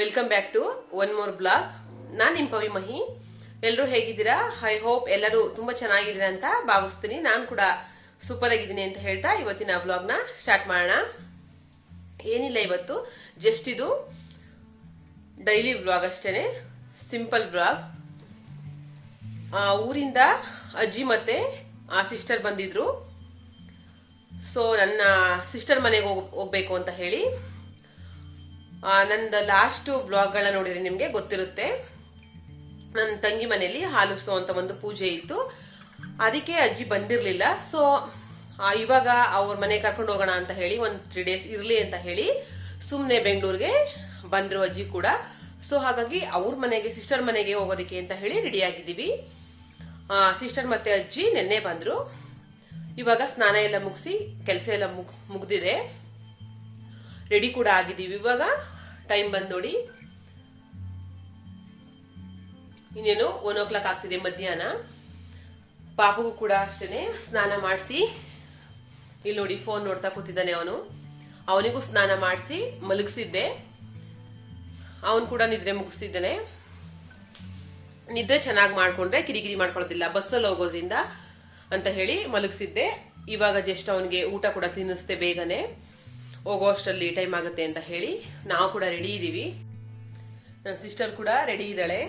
Welcome back to one more blog. ನಾನು ನಿಮ್ಮ ಪವಿ ಮಹಿ. ಎಲ್ಲರೂ ಹೇಗಿದ್ದೀರಾ? ಐ ಹೋಪ್ ಎಲ್ಲರೂ ತುಂಬಾ ಚೆನ್ನಾಗಿದ್ದೀರಾ ಅಂತ ಭಾವಿಸ್ತೀನಿ. ನಾನು ಕೂಡ ಸೂಪರ್ ಆಗಿದ್ದೀನಿ ಅಂತ ಹೇಳ್ತಾ ಇವತ್ತಿನ ಬ್ಲಾಗ್ನ ಸ್ಟಾರ್ಟ್ ಮಾಡೋಣ. ಏನಿಲ್ಲ, ಇವತ್ತು ಜಸ್ಟ್ ಇದು ಡೈಲಿ ಬ್ಲಾಗ್ ಅಷ್ಟೇನೆ, ಸಿಂಪಲ್ ಬ್ಲಾಗ್. ಊರಿಂದ ಅಜ್ಜಿ ಮತ್ತೆ ಸಿಸ್ಟರ್ ಬಂದಿದ್ರು. ಸೊ ನನ್ನ ಸಿಸ್ಟರ್ ಮನೆಗೆ ಹೋಗ್ಬೇಕು ಅಂತ ಹೇಳಿ ನಂದು ಲಾಸ್ಟ್ ವ್ಲಾಗ್ಗಳನ್ನ ನೋಡಿದ್ರೆ ನಿಮಗೆ ಗೊತ್ತಿರುತ್ತೆ. ನನ್ನ ತಂಗಿ ಮನೆಯಲ್ಲಿ ಹಾಲುಸೋ ಅಂತ ಒಂದು ಪೂಜೆ ಇತ್ತು, ಅದಕ್ಕೆ ಅಜ್ಜಿ ಬಂದಿರಲಿಲ್ಲ. ಸೊ ಇವಾಗ ಅವ್ರ ಮನೆ ಕರ್ಕೊಂಡು ಹೋಗೋಣ ಅಂತ ಹೇಳಿ ಒಂದು 3 days ಇರಲಿ ಅಂತ ಹೇಳಿ ಸುಮ್ಮನೆ ಬೆಂಗಳೂರಿಗೆ ಬಂದರು ಅಜ್ಜಿ ಕೂಡ. ಸೊ ಹಾಗಾಗಿ ಅವ್ರ ಮನೆಗೆ, ಸಿಸ್ಟರ್ ಮನೆಗೆ ಹೋಗೋದಕ್ಕೆ ಅಂತ ಹೇಳಿ ರೆಡಿ ಆಗಿದ್ದೀವಿ. ಸಿಸ್ಟರ್ ಮತ್ತೆ ಅಜ್ಜಿ ನೆನ್ನೆ ಬಂದರು. ಇವಾಗ ಸ್ನಾನ ಎಲ್ಲ ಮುಗಿಸಿ ಕೆಲಸ ಎಲ್ಲ ಮುಗ್ದಿದೆ, ರೆಡಿ ಕೂಡ ಆಗಿದ್ದೀವಿ. ಇವಾಗ ಟೈಮ್ ಬಂದು ನೋಡಿ, ಇನ್ನೇನು 1 o'clock ಆಗ್ತಿದೆ ಮಧ್ಯಾಹ್ನ. ಪಾಪಗೂ ಕೂಡ ಅಷ್ಟೇನೆ ಸ್ನಾನ ಮಾಡಿಸಿ, ಇಲ್ಲಿ ನೋಡಿ ಫೋನ್ ನೋಡ್ತಾ ಕೂತಿದ್ದಾನೆ ಅವನು. ಅವನಿಗೂ ಸ್ನಾನ ಮಾಡಿಸಿ ಮಲಗಿಸಿದ್ದೆ, ಅವನು ಕೂಡ ನಿದ್ರೆ ಮುಗಿಸಿದ್ದಾನೆ. ನಿದ್ರೆ ಚೆನ್ನಾಗಿ ಮಾಡ್ಕೊಂಡ್ರೆ ಕಿರಿಕಿರಿ ಮಾಡ್ಕೊಳ್ಳೋದಿಲ್ಲ ಬಸ್ಸಲ್ಲಿ ಹೋಗೋದ್ರಿಂದ ಅಂತ ಹೇಳಿ ಮಲಗಿಸಿದ್ದೆ. ಇವಾಗ ಜಸ್ಟ್ ಅವನಿಗೆ ಊಟ ಕೂಡ ತಿನ್ನಿಸ್ದೆ, ಬೇಗನೆ ಹೋಗೋ ಅಷ್ಟರಲ್ಲಿ ಟೈಮ್ ಆಗುತ್ತೆ ಅಂತ ಹೇಳಿ ನಾವು ಕೂಡ ರೆಡಿ ಇದ್ದೀವಿ. ನನ್ನ ಸಿಸ್ಟರ್ ಕೂಡ ರೆಡಿ ಇದ್ದಾಳೆ,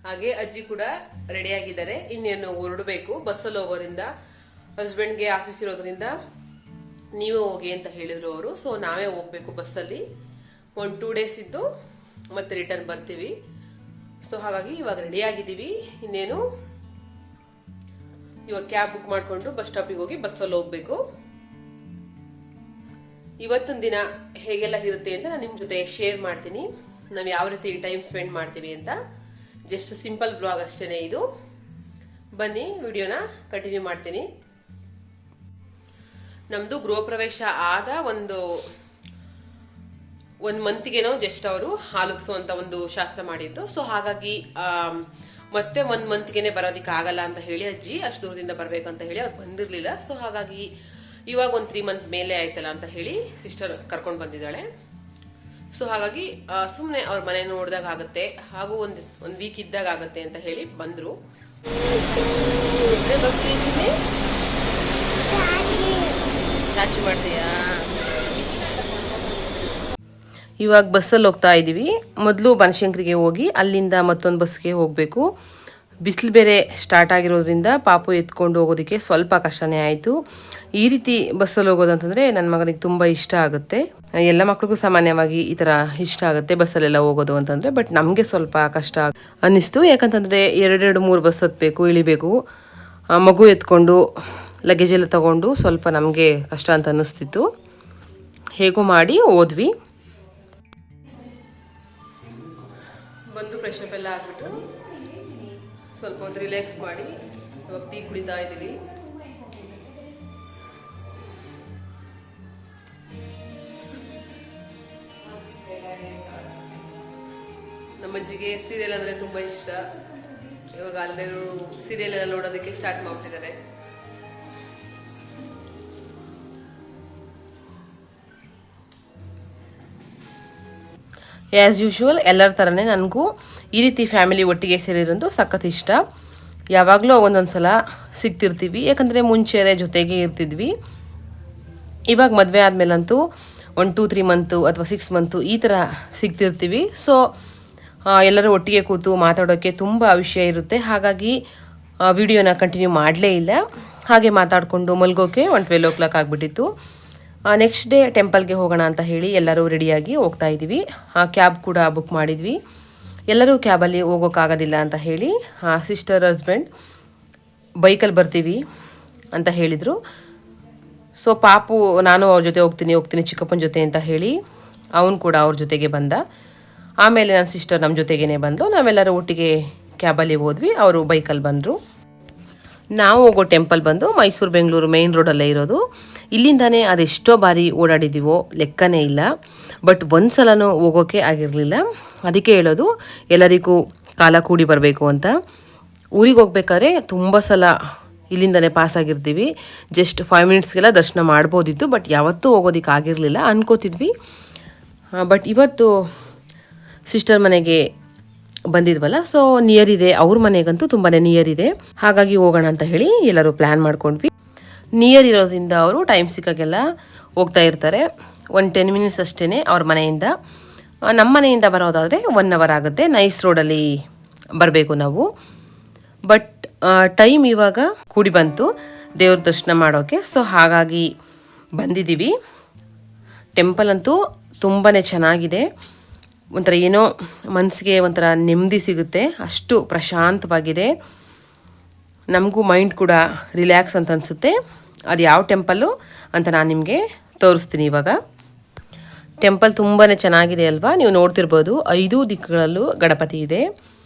ಹಾಗೆ ಅಜ್ಜಿ ಕೂಡ ರೆಡಿ ಆಗಿದ್ದಾರೆ. ಇನ್ನೇನು ಹೊರಡಬೇಕು, ಬಸ್ಸಲ್ಲಿ ಹೋಗೋದ್ರಿಂದ ಹಸ್ಬೆಂಡ್ಗೆ ಆಫೀಸ್ ಇರೋದ್ರಿಂದ ನೀವೇ ಹೋಗಿ ಅಂತ ಹೇಳಿದ್ರು ಅವರು. ಸೊ ನಾವೇ ಹೋಗ್ಬೇಕು ಬಸ್ಸಲ್ಲಿ. 1-2 days ಇದ್ದು ಮತ್ತೆ ರಿಟರ್ನ್ ಬರ್ತೀವಿ. ಸೊ ಹಾಗಾಗಿ ಇವಾಗ ರೆಡಿ ಆಗಿದ್ದೀವಿ. ಇನ್ನೇನು ಇವಾಗ ಕ್ಯಾಬ್ ಬುಕ್ ಮಾಡಿಕೊಂಡು ಬಸ್ ಸ್ಟಾಪಿಗೆ ಹೋಗಿ ಬಸ್ಸಲ್ಲಿ ಹೋಗ್ಬೇಕು. ಇವತ್ತಿನ ದಿನ ಹೇಗೆಲ್ಲ ಇರುತ್ತೆ ಅಂತ ನಾನು ನಿಮ್ಮ ಜೊತೆ ಶೇರ್ ಮಾಡ್ತೀನಿ, ನಾವು ಯಾವ ರೀತಿ ಟೈಮ್ ಸ್ಪೆಂಡ್ ಮಾಡ್ತೀವಿ ಅಂತ. ಜಸ್ಟ್ ಸಿಂಪಲ್ ವ್ಲಾಗ್ ಅಷ್ಟೇನೆ ಇದು. ಬನ್ನಿ ವಿಡಿಯೋನ ಕಂಟಿನ್ಯೂ ಮಾಡ್ತೀನಿ. ನಮ್ಮದು ಗೃಹ ಪ್ರವೇಶ ಆದ ಒಂದು ಮಂತ್ಗೆನೋ ಜಸ್ಟ್ ಅವರು ಹಾಲುಗಿಸುವಂತ ಒಂದು ಶಾಸ್ತ್ರ ಮಾಡಿದ್ದು. ಸೊ ಹಾಗಾಗಿ ಮತ್ತೆ 1 ಮಂತ್ಗೆನೆ ಬರೋದಕ್ಕೆ ಆಗಲ್ಲ ಅಂತ ಹೇಳಿ ಅಜ್ಜಿ ಅಷ್ಟು ದೂರದಿಂದ ಬರ್ಬೇಕಂತ ಹೇಳಿ ಅವ್ರು ಬಂದಿರಲಿಲ್ಲ. ಸೊ ಹಾಗಾಗಿ ಇವಾಗ ಒಂದು 3 month ಮೇಲೆ ಆಯ್ತಲ್ಲ ಅಂತ ಹೇಳಿ ಸಿಸ್ಟರ್ ಕರ್ಕೊಂಡು ಬಂದಿದ್ದಾಳೆ. ಸೊ ಹಾಗಾಗಿ ಸುಮ್ಮನೆ ಅವ್ರ ಮನೆ ನೋಡಿದಾಗ ಆಗುತ್ತೆ, ಹಾಗೂ ಒಂದು ವೀಕ್ ಇದ್ದಾಗ ಆಗುತ್ತೆ ಅಂತ ಹೇಳಿ ಬಂದರು. ರಾಶಿ ಮಾಡ್ತೀಯಾ? ಇವಾಗ ಬಸ್ಸಲ್ಲಿ ಹೋಗ್ತಾ ಇದ್ದೀವಿ. ಮೊದಲು ಬನಶಂಕರಿಗೆ ಹೋಗಿ ಅಲ್ಲಿಂದ ಮತ್ತೊಂದು ಬಸ್ಗೆ ಹೋಗಬೇಕು. ಬಿಸಿಲು ಬೇರೆ ಸ್ಟಾರ್ಟ್ ಆಗಿರೋದ್ರಿಂದ ಪಾಪು ಎತ್ಕೊಂಡು ಹೋಗೋದಕ್ಕೆ ಸ್ವಲ್ಪ ಕಷ್ಟನೇ ಆಯಿತು. ಈ ರೀತಿ ಬಸ್ಸಲ್ಲಿ ಹೋಗೋದಂತಂದರೆ ನನ್ನ ಮಗನಿಗೆ ತುಂಬ ಇಷ್ಟ ಆಗುತ್ತೆ. ಎಲ್ಲ ಮಕ್ಳಿಗೂ ಸಾಮಾನ್ಯವಾಗಿ ಈ ಥರ ಇಷ್ಟ ಆಗುತ್ತೆ ಬಸ್ಸಲ್ಲೆಲ್ಲ ಹೋಗೋದು ಅಂತಂದರೆ. ಬಟ್ ನಮಗೆ ಸ್ವಲ್ಪ ಕಷ್ಟ ಅನ್ನಿಸ್ತು, ಯಾಕಂತಂದರೆ 2-3 ಬಸ್ ಹತ್ತಬೇಕು, ಇಳಿಬೇಕು. ಮಗು ಎತ್ಕೊಂಡು ಲಗೇಜ್ ಎಲ್ಲ ತಗೊಂಡು ಸ್ವಲ್ಪ ನಮಗೆ ಕಷ್ಟ ಅಂತ ಅನ್ನಿಸ್ತಿತ್ತು. ಹೇಗೋ ಮಾಡಿ ಹೋದ್ವಿ. ಬಂದು ಫ್ರೆಶ್ ಅಪ್ ಎಲ್ಲ ಆಗ್ಬಿಟ್ಟು ಸ್ವಲ್ಪ ಹೊತ್ತು ರಿಲ್ಯಾಕ್ಸ್ ಮಾಡಿ ಇವಾಗ ಟೀ ಕುಡಿತಾ ಇದ್ದೀವಿ. ನಮ್ಮಜ್ಜಿಗೆ ಸೀರಿಯಲ್ ಅಂದರೆ ತುಂಬ ಇಷ್ಟ. ಇವಾಗ ಎಲ್ಲರೂ ಸೀರಿಯಲ್ ಎಲ್ಲ ನೋಡೋದಕ್ಕೆ ಸ್ಟಾರ್ಟ್ ಮಾಡ್ಬಿಟ್ಟಿದ್ದಾರೆ. ಆ್ಯಸ್ ಯೂಶ್ವಲ್ ಎಲ್ಲರ ಥರನೇ ನನಗೂ ಈ ರೀತಿ ಫ್ಯಾಮಿಲಿ ಒಟ್ಟಿಗೆ ಸೇರಿರೋದು ಸಖತ್ ಇಷ್ಟ. ಯಾವಾಗಲೂ ಒಂದೊಂದು ಸಲ ಸಿಗ್ತಿರ್ತೀವಿ, ಯಾಕಂದರೆ ಮುಂಚೆ ಜೊತೆಗೆ ಇರ್ತಿದ್ವಿ. ಇವಾಗ ಮದುವೆ ಆದಮೇಲಂತೂ 1-2-3 months ಅಥವಾ 6 months ಈ ಥರ ಸಿಗ್ತಿರ್ತೀವಿ. ಸೊ ಎಲ್ಲರೂ ಒಟ್ಟಿಗೆ ಕೂತು ಮಾತಾಡೋಕ್ಕೆ ತುಂಬ ವಿಷಯ ಇರುತ್ತೆ. ಹಾಗಾಗಿ ವಿಡಿಯೋನ ಕಂಟಿನ್ಯೂ ಮಾಡಲೇ ಇಲ್ಲ. ಹಾಗೆ ಮಾತಾಡಿಕೊಂಡು ಮಲ್ಗೋಕೆ 12 o'clock ಆಗಿಬಿಟ್ಟಿತ್ತು. ನೆಕ್ಸ್ಟ್ ಡೇ ಟೆಂಪಲ್ಗೆ ಹೋಗೋಣ ಅಂತ ಹೇಳಿ ಎಲ್ಲರೂ ರೆಡಿಯಾಗಿ ಹೋಗ್ತಾ ಇದ್ದೀವಿ. ಕ್ಯಾಬ್ ಕೂಡ ಬುಕ್ ಮಾಡಿದ್ವಿ. ಎಲ್ಲರೂ ಕ್ಯಾಬಲ್ಲಿ ಹೋಗೋಕ್ಕಾಗೋದಿಲ್ಲ ಅಂತ ಹೇಳಿ ಸಿಸ್ಟರ್ ಹಸ್ಬೆಂಡ್ ಬೈಕಲ್ಲಿ ಬರ್ತೀವಿ ಅಂತ ಹೇಳಿದರು. ಸೊ ಪಾಪು ನಾನು ಅವ್ರ ಜೊತೆ ಹೋಗ್ತೀನಿ ಚಿಕ್ಕಪ್ಪನ ಜೊತೆ ಅಂತ ಹೇಳಿ ಅವನು ಕೂಡ ಅವ್ರ ಜೊತೆಗೆ ಬಂದ. ಆಮೇಲೆ ನನ್ನ ಸಿಸ್ಟರ್ ನಮ್ಮ ಜೊತೆಗೇ ಬಂದು ನಾವೆಲ್ಲರೂ ಒಟ್ಟಿಗೆ ಕ್ಯಾಬಲ್ಲಿ ಹೋದ್ವಿ, ಅವರು ಬೈಕಲ್ಲಿ ಬಂದರು. ನಾವು ಹೋಗೋ ಟೆಂಪಲ್ ಬಂದು ಮೈಸೂರು ಬೆಂಗಳೂರು ಮೇನ್ ರೋಡಲ್ಲೇ ಇರೋದು. ಇಲ್ಲಿಂದಾನೇ ಅದೆಷ್ಟೋ ಬಾರಿ ಓಡಾಡಿದ್ದೀವೋ ಲೆಕ್ಕನೇ ಇಲ್ಲ. ಬಟ್ ಒಂದು ಸಲನೂ ಹೋಗೋಕ್ಕೆ ಆಗಿರಲಿಲ್ಲ. ಅದಕ್ಕೆ ಹೇಳೋದು ಎಲ್ಲರಿಗೂ ಕಾಲ ಕೂಡಿ ಬರಬೇಕು ಅಂತ. ಊರಿಗೆ ಹೋಗ್ಬೇಕಾದ್ರೆ ತುಂಬ ಸಲ ಇಲ್ಲಿಂದನೇ ಪಾಸ್ ಆಗಿರ್ತೀವಿ. ಜಸ್ಟ್ 5 minutesಗೆಲ್ಲ ದರ್ಶನ ಮಾಡ್ಬೋದಿತ್ತು, ಬಟ್ ಯಾವತ್ತೂ ಹೋಗೋದಕ್ಕೆ ಆಗಿರಲಿಲ್ಲ ಅನ್ಕೋತಿದ್ವಿ. ಬಟ್ ಇವತ್ತು ಸಿಸ್ಟರ್ ಮನೆಗೆ ಬಂದಿದ್ವಲ್ಲ, ಸೊ ನಿಯರ್ ಇದೆ, ಅವ್ರ ಮನೆಗಂತೂ ತುಂಬಾ ನಿಯರ್ ಇದೆ. ಹಾಗಾಗಿ ಹೋಗೋಣ ಅಂತ ಹೇಳಿ ಎಲ್ಲರೂ ಪ್ಲ್ಯಾನ್ ಮಾಡ್ಕೊಂಡ್ವಿ. ನಿಯರ್ ಇರೋದ್ರಿಂದ ಅವರು ಟೈಮ್ ಸಿಕ್ಕಾಗೆಲ್ಲ ಹೋಗ್ತಾ ಇರ್ತಾರೆ. 10 ಮಿನಿಟ್ಸ್ ಅಷ್ಟೇ ಅವ್ರ ಮನೆಯಿಂದ. ನಮ್ಮ ಮನೆಯಿಂದ ಬರೋದಾದರೆ 1 ಅವರ್ ಆಗುತ್ತೆ. ನೈಸ್ ರೋಡಲ್ಲಿ ಬರಬೇಕು ನಾವು. ಬಟ್ ಟೈಮ್ ಇವಾಗ ಕೂಡಿ ಬಂತು ದೇವ್ರ ದರ್ಶನ ಮಾಡೋಕ್ಕೆ. ಸೊ ಹಾಗಾಗಿ ಬಂದಿದ್ದೀವಿ. ಟೆಂಪಲ್ ಅಂತೂ ತುಂಬಾ ಚೆನ್ನಾಗಿದೆ. ಒಂಥರ ಏನೋ ಮನಸ್ಸಿಗೆ ಒಂಥರ ನೆಮ್ಮದಿ ಸಿಗುತ್ತೆ, ಅಷ್ಟು ಪ್ರಶಾಂತವಾಗಿದೆ. ನಮಗೂ ಮೈಂಡ್ ಕೂಡ ರಿಲ್ಯಾಕ್ಸ್ ಅಂತ ಅನಿಸುತ್ತೆ. ಅದು ಯಾವ ಟೆಂಪಲ್ಲು ಅಂತ ನಾನು ನಿಮಗೆ ತೋರಿಸ್ತೀನಿ ಇವಾಗ. ಟೆಂಪಲ್ ತುಂಬಾ ಚೆನ್ನಾಗಿದೆ ಅಲ್ವಾ, ನೀವು ನೋಡ್ತಿರ್ಬೋದು. 5 ದಿಕ್ಕುಗಳಲ್ಲೂ ಗಣಪತಿ ಇದೆ.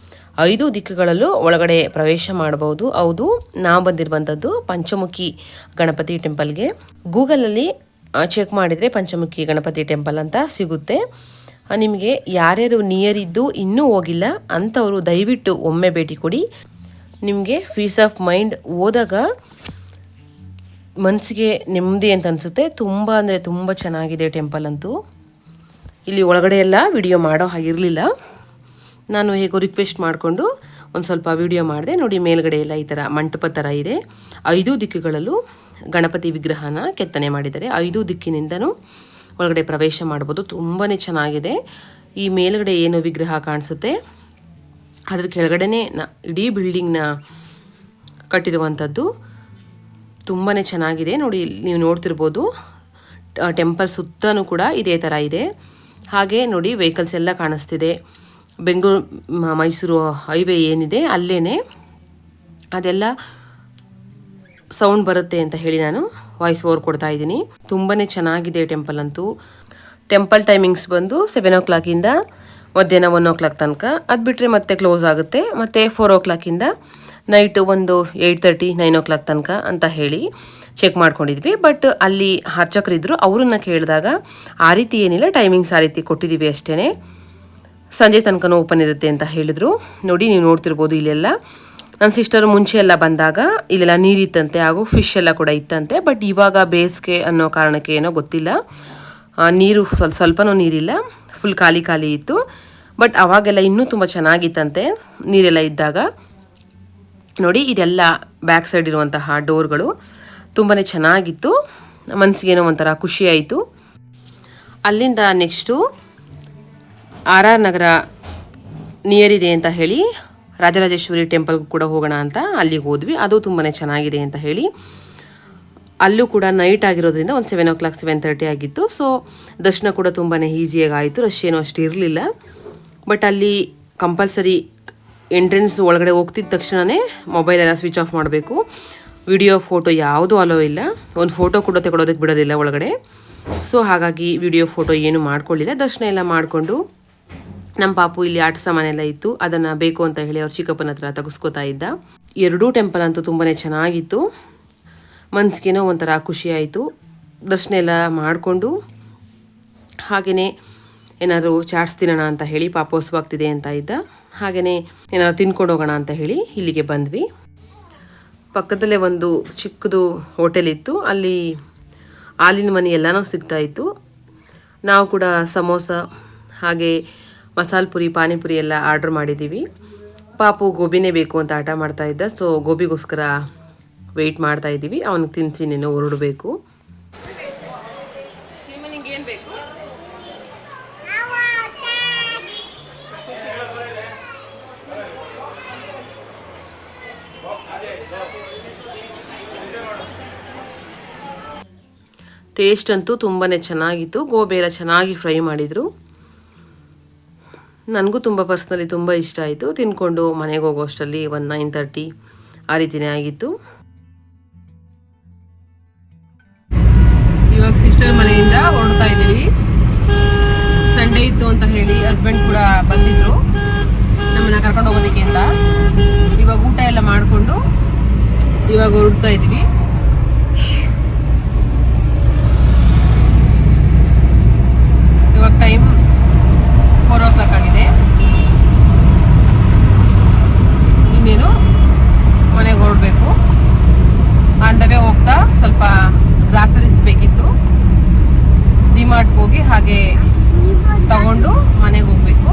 5 ದಿಕ್ಕುಗಳಲ್ಲೂ ಒಳಗಡೆ ಪ್ರವೇಶ ಮಾಡಬಹುದು. ಹೌದು, ನಾವು ಬಂದಿರುವಂಥದ್ದು ಪಂಚಮುಖಿ ಗಣಪತಿ ಟೆಂಪಲ್ಗೆ. ಗೂಗಲಲ್ಲಿ ಚೆಕ್ ಮಾಡಿದರೆ ಪಂಚಮುಖಿ ಗಣಪತಿ ಟೆಂಪಲ್ ಅಂತ ಸಿಗುತ್ತೆ. ನಿಮಗೆ ಯಾರ್ಯಾರು ನಿಯರ್ ಇದ್ದು ಇನ್ನೂ ಹೋಗಿಲ್ಲ ಅಂಥವರು ದಯವಿಟ್ಟು ಒಮ್ಮೆ ಭೇಟಿ ಕೊಡಿ. ನಿಮಗೆ ಪೀಸ್ ಆಫ್ ಮೈಂಡ್ ಹೋದಾಗ ಮನಸ್ಸಿಗೆ ನೆಮ್ಮದಿ ಅಂತ ಅನಿಸುತ್ತೆ. ತುಂಬ ಅಂದರೆ ತುಂಬ ಚೆನ್ನಾಗಿದೆ ಟೆಂಪಲ್ ಅಂತೂ. ಇಲ್ಲಿ ಒಳಗಡೆ ಎಲ್ಲ ವಿಡಿಯೋ ಮಾಡೋ ಹಾಗಿರಲಿಲ್ಲ. ನಾನು ಹೇಗೋ ರಿಕ್ವೆಸ್ಟ್ ಮಾಡಿಕೊಂಡು ಒಂದು ಸ್ವಲ್ಪ ವಿಡಿಯೋ ಮಾಡಿದೆ. ನೋಡಿ, ಮೇಲ್ಗಡೆ ಎಲ್ಲ ಈ ಥರ ಮಂಟಪ ಥರ ಇದೆ. 5 ದಿಕ್ಕುಗಳಲ್ಲೂ ಗಣಪತಿ ವಿಗ್ರಹನ ಕೆತ್ತನೆ ಮಾಡಿದ್ದಾರೆ. 5 ದಿಕ್ಕಿನಿಂದನೂ ಒಳಗಡೆ ಪ್ರವೇಶ ಮಾಡ್ಬೋದು. ತುಂಬಾ ಚೆನ್ನಾಗಿದೆ. ಈ ಮೇಲ್ಗಡೆ ಏನು ವಿಗ್ರಹ ಕಾಣಿಸುತ್ತೆ ಅದ್ರ ಕೆಳಗಡೆನೇ ಇಡೀ ಬಿಲ್ಡಿಂಗ್ನ ಕಟ್ಟಿರುವಂಥದ್ದು. ತುಂಬಾ ಚೆನ್ನಾಗಿದೆ. ನೋಡಿ, ನೀವು ನೋಡ್ತಿರ್ಬೋದು. ಟೆಂಪಲ್ ಸುತ್ತಲೂ ಕೂಡ ಇದೇ ಥರ ಇದೆ. ಹಾಗೆ ನೋಡಿ, ವೆಹಿಕಲ್ಸ್ ಎಲ್ಲ ಕಾಣಿಸ್ತಿದೆ. ಬೆಂಗಳೂರು ಮೈಸೂರು ಹೈವೇ ಏನಿದೆ ಅಲ್ಲೇ ಅದೆಲ್ಲ ಸೌಂಡ್ ಬರುತ್ತೆ ಅಂತ ಹೇಳಿ ನಾನು ವಾಯ್ಸ್ ಓವರ್ ಕೊಡ್ತಾ ಇದ್ದೀನಿ. ತುಂಬಾ ಚೆನ್ನಾಗಿದೆ ಟೆಂಪಲ್ ಅಂತೂ. ಟೆಂಪಲ್ ಟೈಮಿಂಗ್ಸ್ ಬಂದು 7 o'clock ಮಧ್ಯಾಹ್ನ 1 o'clock ತನಕ. ಅದು ಬಿಟ್ಟರೆ ಮತ್ತೆ ಕ್ಲೋಸ್ ಆಗುತ್ತೆ. ಮತ್ತು 4 o'clock ನೈಟು ಒಂದು 8:30 9 o'clock ತನಕ ಅಂತ ಹೇಳಿ ಚೆಕ್ ಮಾಡ್ಕೊಂಡಿದ್ವಿ. ಬಟ್ ಅಲ್ಲಿ ಅರ್ಚಕರಿದ್ದರು, ಅವ್ರನ್ನ ಕೇಳಿದಾಗ ಆ ರೀತಿ ಏನಿಲ್ಲ, ಟೈಮಿಂಗ್ಸ್ ಆ ರೀತಿ ಕೊಟ್ಟಿದ್ದೀವಿ ಅಷ್ಟೇ, ಸಂಜೆ ತನಕನೂ ಓಪನ್ ಇರುತ್ತೆ ಅಂತ ಹೇಳಿದರು. ನೋಡಿ, ನೀವು ನೋಡ್ತಿರ್ಬೋದು. ಇಲ್ಲೆಲ್ಲ ನನ್ನ ಸಿಸ್ಟರು ಮುಂಚೆ ಎಲ್ಲ ಬಂದಾಗ ಇಲ್ಲೆಲ್ಲ ನೀರಿತ್ತಂತೆ, ಹಾಗೂ ಫಿಶ್ ಎಲ್ಲ ಕೂಡ ಇತ್ತಂತೆ. ಬಟ್ ಇವಾಗ ಬೇಸಿಗೆ ಅನ್ನೋ ಕಾರಣಕ್ಕೆ ಏನೋ ಗೊತ್ತಿಲ್ಲ, ನೀರು ಸ್ವಲ್ಪನೂ ನೀರಿಲ್ಲ, ಫುಲ್ ಖಾಲಿ ಖಾಲಿ ಇತ್ತು. ಬಟ್ ಅವಾಗೆಲ್ಲ ಇನ್ನೂ ತುಂಬ ಚೆನ್ನಾಗಿತ್ತಂತೆ ನೀರೆಲ್ಲ ಇದ್ದಾಗ. ನೋಡಿ, ಇದೆಲ್ಲ ಬ್ಯಾಕ್ ಸೈಡ್ ಇರುವಂತಹ ಡೋರ್ಗಳು ತುಂಬಾ ಚೆನ್ನಾಗಿತ್ತು. ಮನಸ್ಸಿಗೇನೋ ಒಂಥರ ಖುಷಿ ಆಯಿತು. ಅಲ್ಲಿಂದ ನೆಕ್ಸ್ಟು RR ನಗರ ನಿಯರ್ ಇದೆ ಅಂತ ಹೇಳಿ ರಾಜರಾಜೇಶ್ವರಿ ಟೆಂಪಲ್ಗೂ ಕೂಡ ಹೋಗೋಣ ಅಂತ ಅಲ್ಲಿಗೆ ಹೋದ್ವಿ. ಅದು ತುಂಬಾ ಚೆನ್ನಾಗಿದೆ ಅಂತ ಹೇಳಿ. ಅಲ್ಲೂ ಕೂಡ ನೈಟ್ ಆಗಿರೋದ್ರಿಂದ ಒಂದು 7 o'clock 7:30 ಆಗಿತ್ತು. ಸೊ ದರ್ಶನ ಕೂಡ ತುಂಬಾ ಈಸಿಯಾಗಿ ಆಯಿತು. ರಶ್ ಏನೂ ಅಷ್ಟು ಇರಲಿಲ್ಲ. ಬಟ್ ಅಲ್ಲಿ ಕಂಪಲ್ಸರಿ ಎಂಟ್ರೆನ್ಸ್ ಒಳಗಡೆ ಹೋಗ್ತಿದ್ದ ತಕ್ಷಣವೇ ಮೊಬೈಲೆಲ್ಲ ಸ್ವಿಚ್ ಆಫ್ ಮಾಡಬೇಕು. ವಿಡಿಯೋ ಫೋಟೋ ಯಾವುದೂ ಅಲೋ ಇಲ್ಲ. ಒಂದು ಫೋಟೋ ಕೂಡ ತಗೊಳ್ಳೋದಕ್ಕೆ ಬಿಡೋದಿಲ್ಲ ಒಳಗಡೆ. ಸೊ ಹಾಗಾಗಿ ವಿಡಿಯೋ ಫೋಟೋ ಏನು ಮಾಡ್ಕೊಳ್ಳಿಲ್ಲ. ದರ್ಶನ ಎಲ್ಲ ಮಾಡಿಕೊಂಡು ನಮ್ಮ ಪಾಪು ಇಲ್ಲಿ ಆಟ ಸಾಮಾನೆಲ್ಲ ಇತ್ತು, ಅದನ್ನು ಬೇಕು ಅಂತ ಹೇಳಿ ಅವ್ರ ಚಿಕ್ಕಪ್ಪನ ಹತ್ರ ತೆಗೆಸ್ಕೋತಾ ಇದ್ದ. 2 ಟೆಂಪಲ್ ಅಂತೂ ತುಂಬಾ ಚೆನ್ನಾಗಿತ್ತು. ಮನ್ಸಿಗೇನೋ ಒಂಥರ ಖುಷಿ ಆಯಿತು. ದರ್ಶನ ಎಲ್ಲ ಮಾಡಿಕೊಂಡು ಹಾಗೆಯೇ ಏನಾದರೂ ಚಾಟ್ಸ್ ತಿನ್ನೋಣ ಅಂತ ಹೇಳಿ ಪಾಪು ಹಸುವಾಗ್ತಿದೆ ಅಂತ ಇದ್ದ. ಹಾಗೆಯೇ ಏನಾದ್ರು ತಿನ್ಕೊಂಡು ಹೋಗೋಣ ಅಂತ ಹೇಳಿ ಇಲ್ಲಿಗೆ ಬಂದ್ವಿ. ಪಕ್ಕದಲ್ಲೇ ಒಂದು ಚಿಕ್ಕದು ಹೋಟೆಲ್ ಇತ್ತು. ಅಲ್ಲಿ ಹಾಲಿನ ಮನೆ ಎಲ್ಲನೂ ಸಿಗ್ತಾಯಿತ್ತು. ನಾವು ಕೂಡ ಸಮೋಸ ಹಾಗೆ ಮಸಾಲೆ ಪುರಿ, ಪಾನಿಪುರಿ ಎಲ್ಲ ಆರ್ಡ್ರ್ ಮಾಡಿದ್ದೀವಿ. ಪಾಪು ಗೋಬಿನೇ ಬೇಕು ಅಂತ ಆಟ ಮಾಡ್ತಾ ಇದ್ದ. ಸೊ ಗೋಬಿಗೋಸ್ಕರ ವೆಯ್ಟ್ ಮಾಡ್ತಾ ಇದ್ದೀವಿ. ಅವನಿಗೆ ತಿನ್ನಿಸಿ ನೀನು ಹೊರಡಬೇಕು. ಏನು ಬೇಕು? ಟೇಸ್ಟ್ ಅಂತೂ ತುಂಬಾ ಚೆನ್ನಾಗಿತ್ತು. ಗೋಬಿ ಎಲ್ಲ ಚೆನ್ನಾಗಿ ಫ್ರೈ ಮಾಡಿದರು. ನನಗೂ ತುಂಬ ಪರ್ಸ್ನಲಿ ತುಂಬ ಇಷ್ಟ ಆಯಿತು. ತಿನ್ಕೊಂಡು ಮನೆಗೆ ಹೋಗೋ ಅಷ್ಟರಲ್ಲಿ 9:30 ಆ ರೀತಿಯೇ ಆಗಿತ್ತು. ಇವಾಗ ಸಿಸ್ಟರ್ ಮನೆಯಿಂದ ಹೊರಡ್ತಾ ಇದ್ದೀವಿ. ಸಂಡೇ ಇತ್ತು ಅಂತ ಹೇಳಿ ಹಸ್ಬೆಂಡ್ ಕೂಡ ಬಂದಿದ್ರು ನಮ್ಮನ್ನ ಕರ್ಕೊಂಡು ಹೋಗೋದಕ್ಕೆ ಅಂತ. ಇವಾಗ ಊಟ ಎಲ್ಲ ಮಾಡಿಕೊಂಡು ಇವಾಗ ಹೊರಡ್ತಾ ಇದ್ದೀವಿ. ಇವಾಗ ಟೈಮ್ 4 o'clock ಆಗಿದೆ. ಇನ್ನೇನು ಮನೆಗೆ ಹೊರಡಬೇಕು. ಅಂದವೇ ಹೋಗ್ತಾ ಸ್ವಲ್ಪ ಗ್ರಾಸರೀಸ್ ಬೇಕಿತ್ತು, ಡಿಮಾರ್ಟ್ಗೆ ಹೋಗಿ ಹಾಗೆ ತಗೊಂಡು ಮನೆಗೆ ಹೋಗ್ಬೇಕು.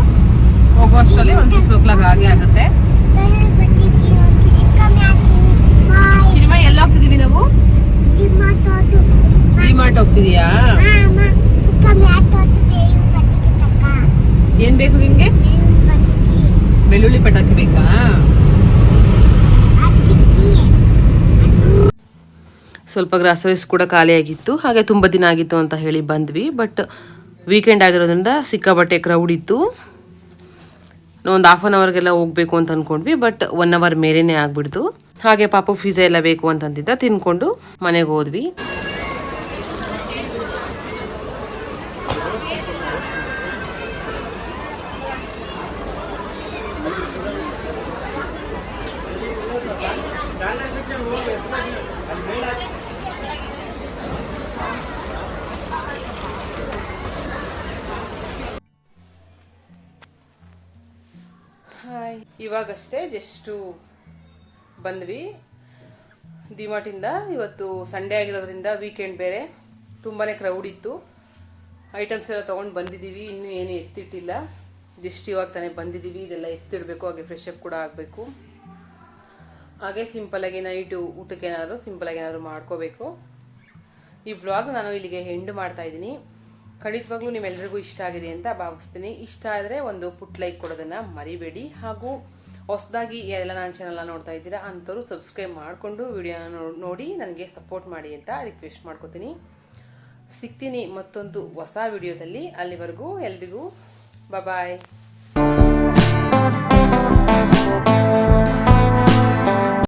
ಸ್ವಲ್ಪ ಗ್ರಾಸರೀಸ್ ಕೂಡ ಖಾಲಿಯಾಗಿತ್ತು. ಹಾಗೆ ತುಂಬ ದಿನ ಆಗಿತ್ತು ಅಂತ ಹೇಳಿ ಬಂದ್ವಿ. ಬಟ್ ವೀಕೆಂಡ್ ಆಗಿರೋದ್ರಿಂದ ಸಿಕ್ಕಾಬಟ್ಟೆ ಕ್ರೌಡ್ ಇತ್ತು. ಒಂದು ಹಾಫ್ ಆನ್ ಅವರ್ಗೆಲ್ಲ ಹೋಗಬೇಕು ಅಂತ ಅಂದ್ಕೊಂಡ್ವಿ. ಬಟ್ 1 ಅವರ್ ಮೇಲೇ ಆಗಿಬಿಡ್ತು. ಹಾಗೆ ಪಾಪು ಪಿಜ್ಜಾ ಎಲ್ಲ ಬೇಕು ಅಂತಂತಿದ್ದ, ತಿನ್ಕೊಂಡು ಮನೆಗೆ ಹೋದ್ವಿ. ಇವಾಗಷ್ಟೇ ಜಸ್ಟು ಬಂದ್ವಿ ಡಿಮಾರ್ಟಿಂದ. ಇವತ್ತು ಸಂಡೇ ಆಗಿರೋದ್ರಿಂದ ವೀಕೆಂಡ್ ಬೇರೆ, ತುಂಬಾ ಕ್ರೌಡ್ ಇತ್ತು. ಐಟಮ್ಸ್ ಎಲ್ಲ ತೊಗೊಂಡು ಬಂದಿದ್ದೀವಿ, ಇನ್ನೂ ಏನು ಎತ್ತಿಟ್ಟಿಲ್ಲ. ಜಸ್ಟ್ ಇವಾಗ ತಾನೇ ಬಂದಿದ್ದೀವಿ. ಇದೆಲ್ಲ ಎತ್ತಿಡಬೇಕು, ಹಾಗೆ ಫ್ರೆಶ್ ಅಪ್ ಕೂಡ ಆಗಬೇಕು. ಹಾಗೆ ಸಿಂಪಲಾಗಿ ನೈಟು ಊಟಕ್ಕೆ ಸಿಂಪಲಾಗಿ ಏನಾದರೂ ಮಾಡ್ಕೋಬೇಕು. ಈ ವ್ಲಾಗ್ ನಾನು ಇಲ್ಲಿಗೆ ಎಂಡ್ ಮಾಡ್ತಾ ಇದ್ದೀನಿ. ಖಂಡಿತವಾಗ್ಲೂ ನಿಮ್ಮೆಲ್ಲರಿಗೂ ಇಷ್ಟ ಆಗಿದೆ ಅಂತ ಭಾವಿಸ್ತೀನಿ. ಇಷ್ಟ ಆದರೆ ಒಂದು ಪುಟ್ ಲೈಕ್ ಕೊಡೋದನ್ನು ಮರಿಬೇಡಿ. ಹಾಗೂ ಹೊಸದಾಗಿ ಎಲ್ಲ ನನ್ನ ಚಾನಲ್ನ ನೋಡ್ತಾ ಇದ್ದೀರಾ ಅಂಥವ್ರು ಸಬ್ಸ್ಕ್ರೈಬ್ ಮಾಡಿಕೊಂಡು ವಿಡಿಯೋನ ನೋಡಿ ನನಗೆ ಸಪೋರ್ಟ್ ಮಾಡಿ ಅಂತ ರಿಕ್ವೆಸ್ಟ್ ಮಾಡ್ಕೋತೀನಿ. ಸಿಗ್ತೀನಿ ಮತ್ತೊಂದು ಹೊಸ ವಿಡಿಯೋದಲ್ಲಿ. ಅಲ್ಲಿವರೆಗೂ ಎಲ್ರಿಗೂ ಬಾಯ್.